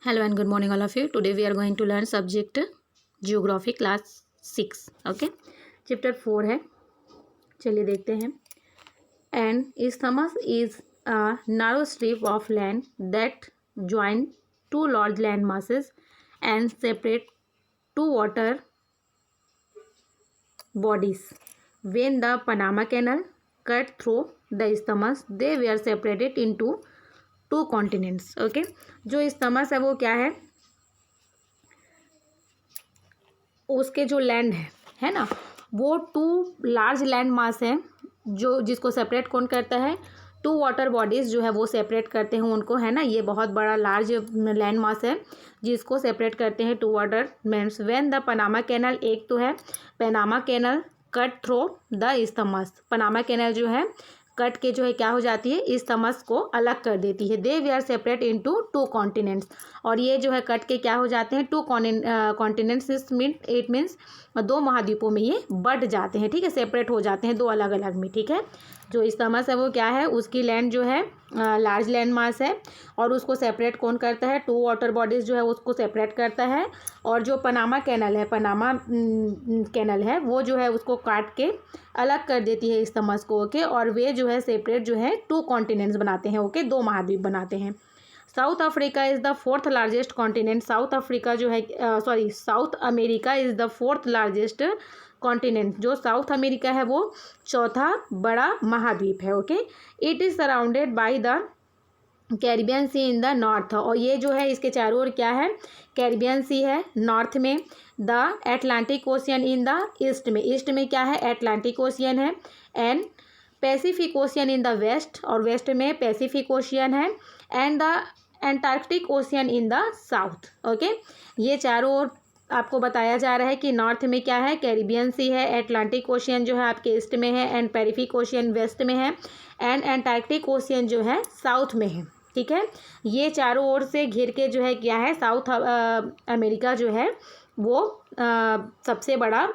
Hello and good morning all of you. Today we are going to learn subject Geography class 6. Okay. Chapter 4 है. चलिए देखते हैं. An isthmus is a narrow strip of land that join two large land masses and separate two water bodies. When the Panama Canal cut through the isthmus, they were separated into two continents. Okay, जो isthmus है वो क्या है, उसके जो land है ना, वो टू लार्ज लैंड मास है जो जिसको सेपरेट कौन करता है, टू वाटर बॉडीज जो है वो सेपरेट करते हैं उनको, है ना. ये बहुत बड़ा लार्ज लैंड मास है जिसको सेपरेट करते हैं two water means. When the Panama canal, एक तो है Panama canal cut through the isthmus. Panama canal जो है कट के जो है क्या हो जाती है, isthmus को अलग कर देती है. They we are separate into two continents. और ये जो है कट के क्या हो जाते हैं, टू कॉन्टिनेंट्स. इट मीन्स दो महाद्वीपों में ये बट जाते हैं. ठीक है, सेपरेट हो जाते हैं दो अलग अलग में. ठीक है, जो isthmus है वो क्या है, उसकी लैंड जो है लार्ज लैंड मास है और उसको सेपरेट कौन करता है, टू वाटर बॉडीज जो है उसको सेपरेट करता है. और जो पनामा कैनल है, पनामा कैनल है वो जो है उसको काट के अलग कर देती है isthmus को. ओके, और वे जो है सेपरेट जो है टू कॉन्टिनेंट्स बनाते हैं. ओके, दो महाद्वीप बनाते हैं. South Africa is the fourth largest continent. South Africa जो है South America is the fourth largest continent. जो साउथ अमेरिका है वो चौथा बड़ा महाद्वीप है. Okay, it is surrounded by the Caribbean sea in the north. और ये जो है इसके चारों ओर क्या है, कैरिबियन सी है नॉर्थ में. The Atlantic ocean in the east में, ईस्ट में क्या है, एटलांटिक ओशियन है. And Pacific ocean in the west, और वेस्ट में पैसिफिक ओशियन है. And the Antarctic ocean in the south. Okay, ये चारों ओर आपको बताया जा रहा है कि नॉर्थ में क्या है, कैरिबियन सी है, एटलांटिक ओशियन जो है आपके ईस्ट में है, एंड पैसिफिक ओशियन वेस्ट में है, एंड एंटार्क्टिक ओशियन जो है साउथ में है. ठीक है, ये चारों ओर से घिर के जो है क्या है, साउथ अमेरिका जो है वो सबसे बड़ा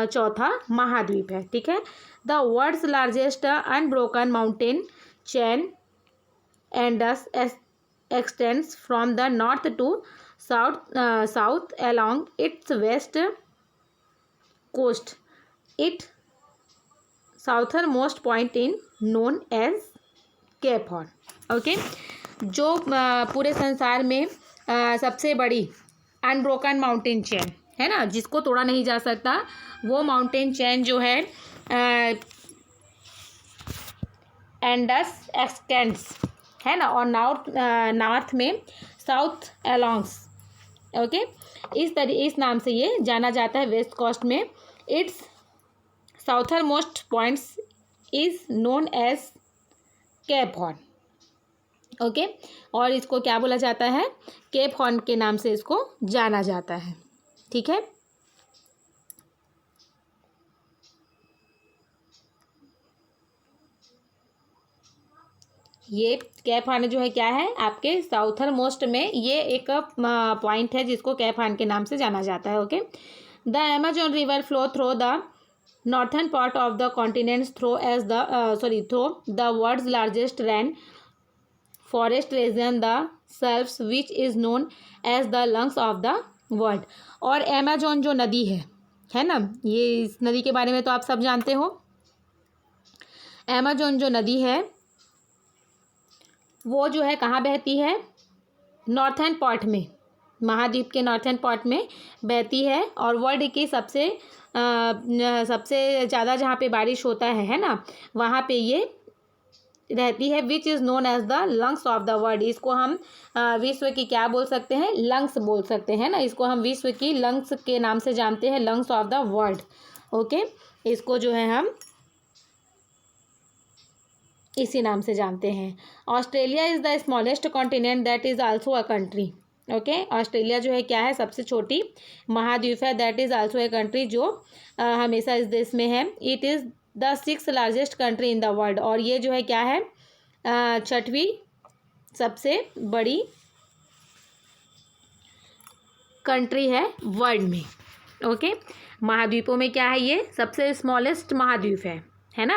चौथा महाद्वीप है. ठीक है, the world's largest unbroken mountain chain and extends from the north to south along its west coast. Its southernmost point is known as Cape Horn. Okay, जो पूरे संसार में सबसे बड़ी अनब्रोकन माउंटेन चेन है ना, जिसको तोड़ा नहीं जा सकता, वो माउंटेन चेन जो है एंडस एक्सटेंड्स है ना, और नॉर्थ में साउथ अलॉन्ग्स. ओके, इस नाम से ये जाना जाता है वेस्ट कोस्ट में. Its southernmost points is known as Cape Horn. Okay, और इसको क्या बोला जाता है, केप हॉर्न के नाम से इसको जाना जाता है. ठीक है, ये केप हॉर्न जो है क्या है, आपके साउथर मोस्ट में ये एक पॉइंट है जिसको केप हॉर्न के नाम से जाना जाता है. Okay, the Amazon river flow through the northern part of the continents through the world's largest rain forest region the selvas which is known as the lungs of the world. और Amazon जो नदी है ना, ये इस नदी के बारे में तो आप सब जानते हो. अमेजोन जो नदी है वो जो है कहाँ बहती है, नॉर्थन पार्ट में, महाद्वीप के नॉर्थन पार्ट में बहती है. और वर्ल्ड की सबसे ज़्यादा जहाँ पे बारिश होता है ना, वहाँ पे ये रहती है. Which is known as the lungs of the world. इसको हम विश्व की क्या बोल सकते हैं, लंग्स बोल सकते हैं ना. इसको हम विश्व की लंग्स के नाम से जानते हैं, lungs of the world. Okay, इसको जो है हम इसी नाम से जानते हैं. Australia is the smallest continent that is also a country. Okay, Australia जो है क्या है, सबसे छोटी महाद्वीप है. That is also a country, जो हमेशा इस देश में है. It is the 6th largest country in the world. और ये जो है क्या है, छठवीं सबसे बड़ी कंट्री है वर्ल्ड में. ओके, महाद्वीपों में क्या है, ये सबसे स्मॉलेस्ट महाद्वीप है ना.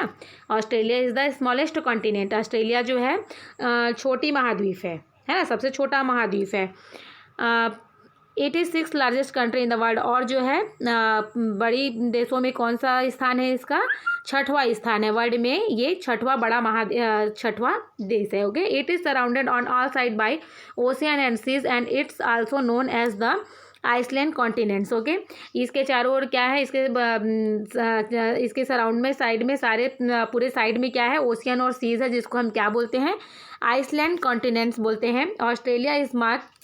Australia is the smallest continent. Australia जो है छोटी महाद्वीप है है ना, सबसे छोटा महाद्वीप है। 86 largest country in the world, और जो है बड़ी देशों में कौन सा स्थान है इसका, छठवां स्थान है वर्ल्ड में, ये छठवां देश है। Okay, it is surrounded on all side by ocean and seas and it's also known as the island continents. Okay, इसके चारों ओर क्या है, इसके सराउंड में, साइड में, सारे पूरे साइड में क्या है, ओशियन और सीज है, जिसको हम क्या बोलते हैं, आइसलैंड कॉन्टिनेंट्स बोलते हैं। Australia is marked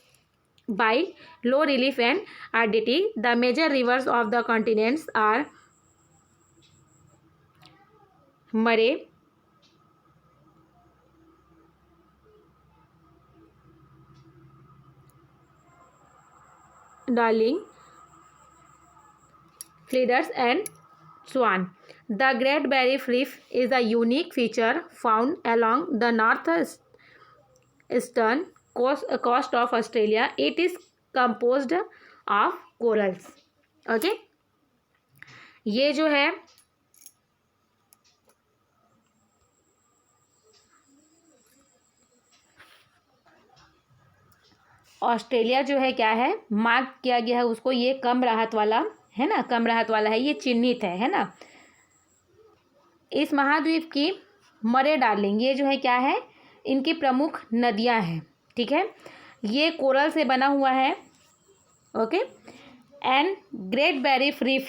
by low relief and aridity. The major rivers of the continents are Murray, Darling, Flinders and Swan. The Great Barrier Reef is a unique feature found along the northeastern coast of Australia. It is composed of corals. Okay, ये जो है Australia जो है क्या है, mark किया गया है उसको, ये कम राहत वाला है ना, कम राहत वाला है, ये चिन्हित है ना। इस महाद्वीप की मरे डार्लिंग, ये जो है क्या है, इनकी प्रमुख नदियां हैं। ठीक है, ये कोरल से बना हुआ है। Okay, and great barrier reef,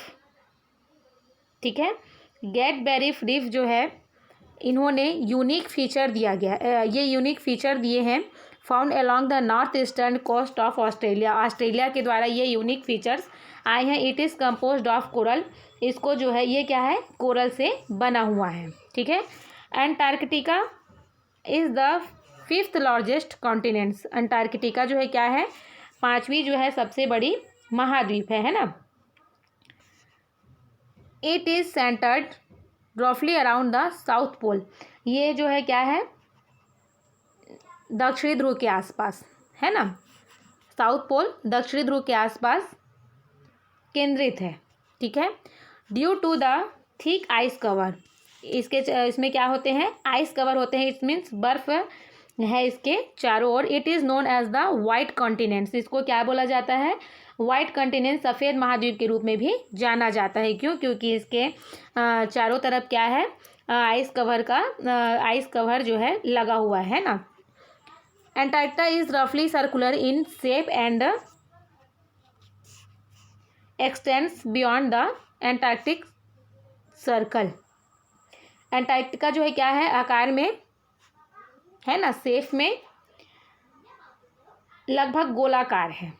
ठीक है, ग्रेट बैरियर रीफ जो है, इन्होंने यूनिक फीचर दिया गया, ये यूनिक फीचर दिए हैं, found along the north eastern coast of Australia. Australia के द्वारा ये यूनिक फीचर्स आए हैं। It is composed of coral, इसको जो है ये क्या है, कोरल से बना हुआ है। ठीक है, Antarctica is the 5th largest continents. Antarctica जो है क्या है, 5वीं जो है सबसे बड़ी महाद्वीप है ना। इट इज सेंटर्ड रफली अराउंड द साउथ पोल, ये जो है क्या है, दक्षिणी ध्रुव के आसपास है ना, साउथ पोल दक्षिणी ध्रुव के आसपास केंद्रित है। ठीक है, due to the thick ice cover, इसमें क्या होते हैं, आइस कवर होते हैं, इट मीन्स बर्फ है इसके चारों ओर। It is known as the white continents, इसको क्या बोला जाता है, वाइट कॉन्टिनेंट, सफ़ेद महाद्वीप के रूप में भी जाना जाता है। क्यों, क्योंकि इसके चारों तरफ क्या है, आइस कवर जो है लगा हुआ है ना। एंटार्क्टिका इज रफली circular in shape and x tends beyond the Antarctic circle. Antarctica जो है क्या है, आकार में है ना, शेप में लगभग गोलाकार है।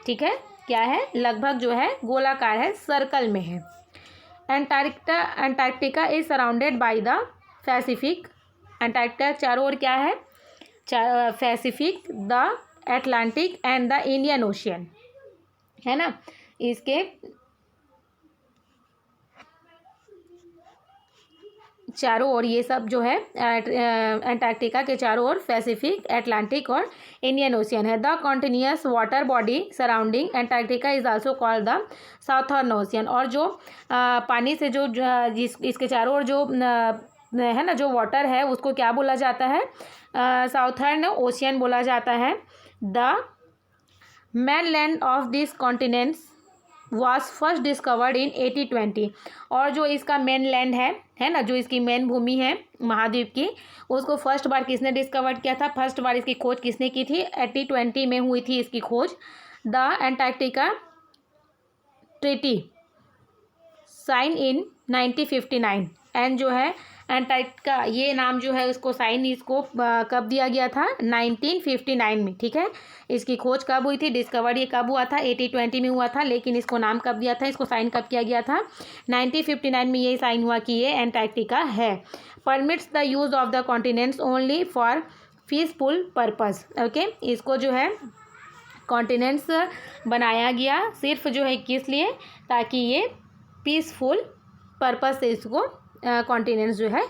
ठीक है, क्या है, लगभग जो है गोलाकार है, सर्कल में है। Antarctica is surrounded by the Pacific, Antarctica चारों ओर क्या है, Pacific, the Atlantic and the Indian ocean, है ना। इसके चारों ओर ये सब जो है, एंटार्क्टिका के चारों ओर पैसिफिक, अटलांटिक और इंडियन ओशियन है। The continuous water body surrounding Antarctica is also called the southern ocean. और जो पानी से जो इसके चारों ओर जो है ना, जो वाटर है, उसको क्या बोला जाता है, साउथर्न ओशियन बोला जाता है। The mainland of this continents was first discovered in 1820। और जो इसका मेन लैंड है ना, जो इसकी मेन भूमि है महाद्वीप की, उसको फर्स्ट बार किसने डिस्कवर्ड किया था, फर्स्ट बार इसकी खोज किसने की थी, 1820 में हुई थी इसकी खोज। The Antarctica treaty sign in 1959, and जो है एंटार्क्टिका, ये नाम जो है उसको साइन, इसको कब दिया गया था, 1959 में। ठीक है, इसकी खोज कब हुई थी, डिस्कवर्ड ये कब हुआ था, 1820 में हुआ था, लेकिन इसको नाम कब दिया था, इसको साइन कब किया गया था, 1959 में ये साइन हुआ कि ये एंटार्क्टिका है। Permits the use of the continents only for peaceful purpose. Okay, इसको जो है कॉन्टिनेंट्स बनाया गया सिर्फ जो है किस लिए, ताकि ये पीसफुल पर्पस से इसको कॉन्टिनेंट्स जो है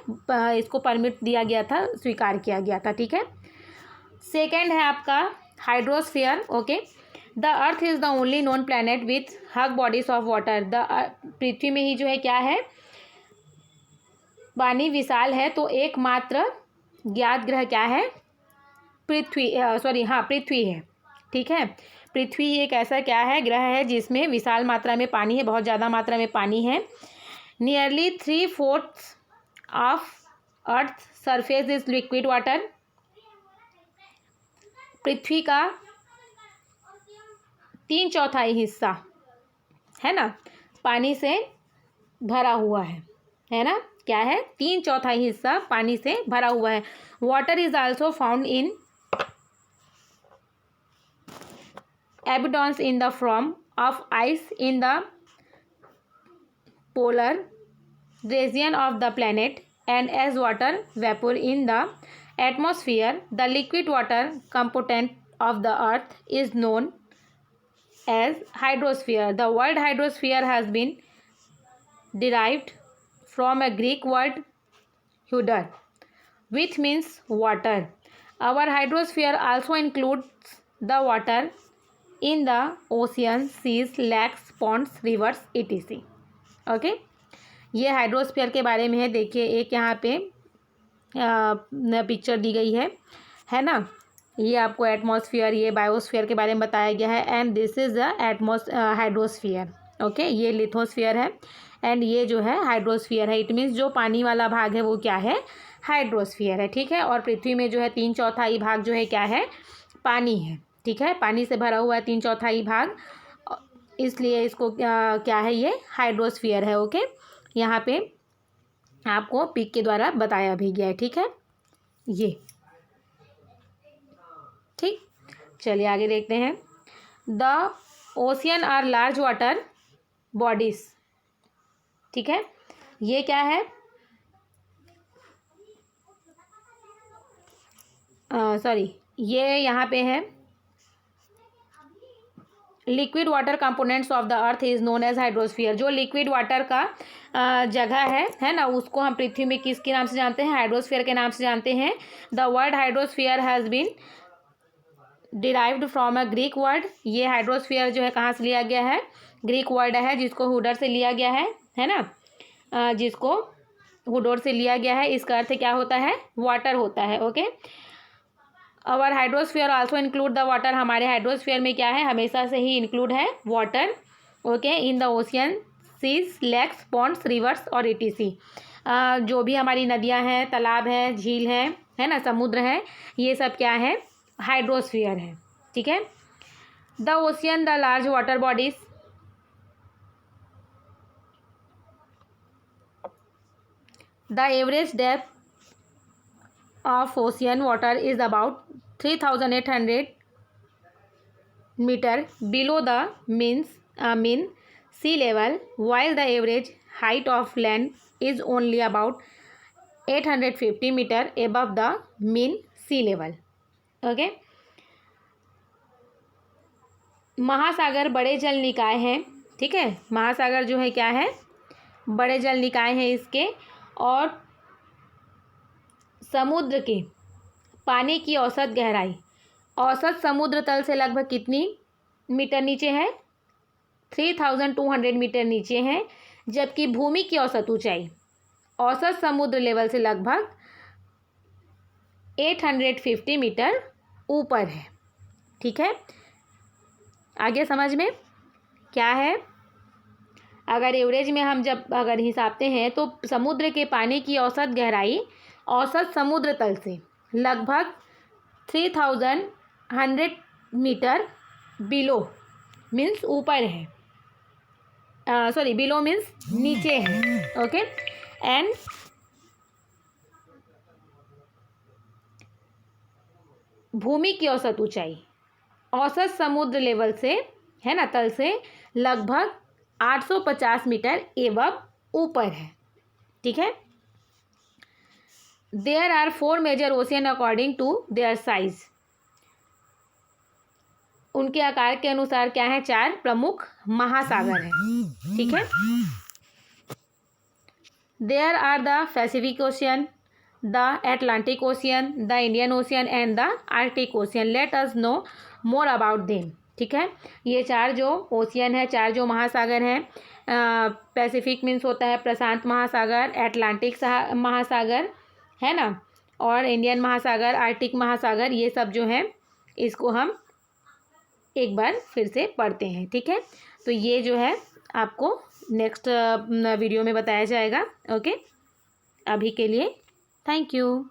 इसको परमिट दिया गया था, स्वीकार किया गया था। ठीक है, सेकेंड है आपका hydrosphere. Okay, the earth is the only known planet with huge bodies of water. पृथ्वी में ही जो है क्या है, पानी विशाल है, तो एकमात्र ज्ञात ग्रह क्या है, पृथ्वी है। ठीक है, पृथ्वी एक ऐसा क्या है, ग्रह है जिसमें विशाल मात्रा में पानी है, बहुत ज़्यादा मात्रा में पानी है। Nearly 3/4 of earth surface is liquid water. पृथ्वी का 3/4 हिस्सा है ना पानी से भरा हुआ है ना, क्या है, 3/4 हिस्सा पानी से भरा हुआ है। Water is also found in abundance in the form of ice in the polar region of the planet and as water vapor in the atmosphere. The liquid water component of the earth is known as hydrosphere. The word hydrosphere has been derived from a Greek word hydra, which means water. Our hydrosphere also includes the water in the ocean, seas, lakes, ponds, rivers, etc. Okay, ये hydrosphere के बारे में है। देखिए एक यहाँ पे picture दी गई है ना, ये आपको एटमॉस्फेयर, ये बायोस्फीयर के बारे में बताया गया है। And this is the hydrosphere. Okay, ये लिथोस्फीयर है एंड ये जो है हाइड्रोस्फीयर है। इट मीन्स जो पानी वाला भाग है वो क्या है, हाइड्रोस्फीयर है। ठीक है, और पृथ्वी में जो है 3/4 भाग जो है क्या है, पानी है। ठीक है, पानी से भरा हुआ है 3/4 भाग, इसलिए इसको क्या है, ये हाइड्रोस्फीयर है। ओके, यहाँ पे आपको पिक के द्वारा बताया भी गया है। ठीक है, ये ठीक, चलिए आगे देखते हैं। The ocean are large water bodies. ठीक है, ये क्या है, ये यहाँ पे है liquid water components of the earth is known as hydrosphere. जो लिक्विड वाटर का जगह है ना, उसको हम पृथ्वी में किसके नाम से जानते हैं, हाइड्रोस्फीयर के नाम से जानते हैं। The word hydrosphere has been derived from a Greek word. ये हाइड्रोस्फीयर जो है कहाँ से लिया गया है, ग्रीक वर्ड है जिसको हुडर से लिया गया है ना, जिसको हुडोर से लिया गया है। इसका अर्थ क्या होता है, वाटर होता है। Okay, our hydrosphere also include the water. हमारे हाइड्रोस्फीयर में क्या है, हमेशा से ही इंक्लूड है water. Okay, in the ocean, seas, lakes, ponds, rivers और etc. जो भी हमारी नदियां हैं, तालाब हैं, झील है ना, समुद्र है, ये सब क्या है, हाइड्रोस्फीयर है। ठीक है, the ocean, the large water bodies, the average depth of ocean water is about 3,800 meter below the mean sea level, while the average height of land is only about 850 meter above the mean sea level. Okay, महासागर बड़े जल निकाय हैं। ठीक है, महासागर जो है क्या है, बड़े जल निकाय हैं इसके। और समुद्र के पानी की औसत गहराई, औसत समुद्र तल से लगभग कितनी मीटर नीचे है, 3,200 मीटर नीचे है। जबकि भूमि की औसत ऊंचाई औसत समुद्र लेवल से लगभग 850 मीटर ऊपर है। ठीक है, आगे समझ में क्या है, अगर एवरेज में हम जब अगर हिसाबते हैं तो समुद्र के पानी की औसत गहराई औसत समुद्र तल से लगभग 3,100 मीटर बिलो मीन्स ऊपर है, बिलो मीन्स नीचे है। ओके, एंड भूमि की औसत ऊंचाई औसत समुद्र लेवल से है ना, तल से लगभग 850 मीटर एवं ऊपर है। ठीक है, there are 4 major ocean according to their size. उनके आकार के अनुसार क्या है, 4 प्रमुख महासागर हैं। ठीक है, there are the Pacific ocean, the Atlantic ocean, the Indian ocean and the Arctic ocean. Let us know more about them. ठीक है, ये 4 जो ओशियन है, 4 जो महासागर हैं, पैसिफिक मीन्स होता है प्रशांत महासागर, एटलांटिक महासागर है ना, और इंडियन महासागर, आर्कटिक महासागर, ये सब जो है इसको हम एक बार फिर से पढ़ते हैं। ठीक है, तो ये जो है आपको नेक्स्ट वीडियो में बताया जाएगा। ओके, अभी के लिए थैंक यू।